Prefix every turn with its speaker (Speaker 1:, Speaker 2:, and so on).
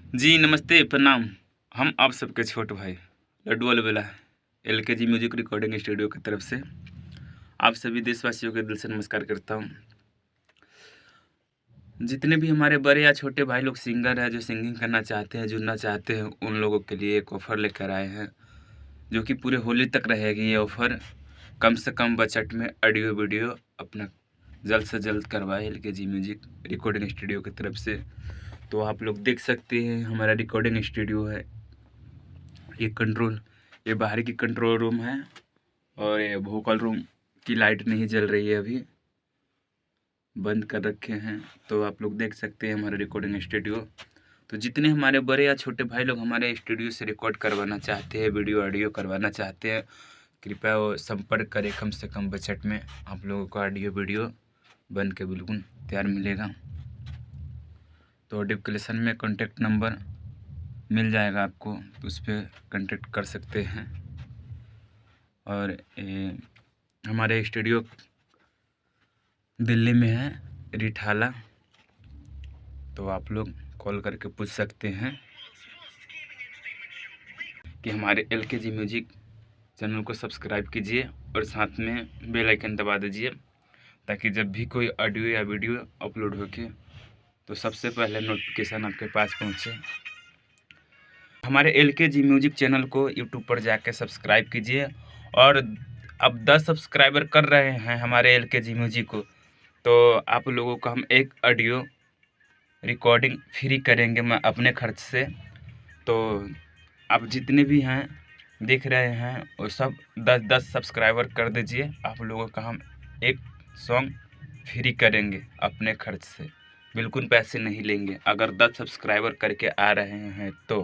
Speaker 1: जी नमस्ते, प्रणाम। हम आप सबके छोटे भाई लड्डू अलबेला एलकेजी म्यूजिक रिकॉर्डिंग स्टूडियो की तरफ से आप सभी देशवासियों के दिल से नमस्कार करता हूँ। जितने भी हमारे बड़े या छोटे भाई लोग सिंगर हैं, जो सिंगिंग करना चाहते हैं, जुड़ना चाहते हैं, उन लोगों के लिए एक ऑफ़र लेकर आए हैं, जो कि पूरे होली तक रहेगी ये ऑफ़र। कम से कम बजट में ऑडियो वीडियो अपना जल्द से जल्द करवाए एलकेजी म्यूजिक रिकॉर्डिंग स्टूडियो की तरफ से। तो आप लोग देख सकते हैं हमारा रिकॉर्डिंग स्टूडियो है। ये बाहर की कंट्रोल रूम है और ये वोकल रूम की लाइट नहीं जल रही है, अभी बंद कर रखे हैं। तो आप लोग देख सकते हैं हमारा रिकॉर्डिंग स्टूडियो। तो जितने हमारे बड़े या छोटे भाई लोग हमारे स्टूडियो से रिकॉर्ड करवाना चाहते हैं, वीडियो ऑडियो करवाना चाहते हैं, कृपया वो संपर्क करें। कम से कम बजट में आप लोगों को ऑडियो वीडियो बन के बिल्कुल तैयार मिलेगा। तो डिस्क्रिप्शन में कॉन्टेक्ट नंबर मिल जाएगा आपको, तो उस पर कॉन्टेक्ट कर सकते हैं। और हमारे स्टूडियो दिल्ली में है, रिठाला। तो आप लोग कॉल करके पूछ सकते हैं कि हमारे एलकेजी म्यूजिक चैनल को सब्सक्राइब कीजिए और साथ में बेल आइकन दबा दीजिए, ताकि जब भी कोई ऑडियो या वीडियो अपलोड होके तो सबसे पहले नोटिफिकेशन आपके पास पहुंचे। हमारे एलकेजी म्यूजिक चैनल को यूट्यूब पर जाकर सब्सक्राइब कीजिए। और अब 10 सब्सक्राइबर कर रहे हैं हमारे एलकेजी म्यूजिक को, तो आप लोगों को हम एक ऑडियो रिकॉर्डिंग फ्री करेंगे, मैं अपने खर्च से। तो आप जितने भी हैं देख रहे हैं वो सब 10-10 सब्सक्राइबर कर दीजिए। आप लोगों का हम एक सॉन्ग फ्री करेंगे अपने खर्च से, बिल्कुल पैसे नहीं लेंगे। अगर 10 सब्सक्राइबर करके आ रहे हैं तो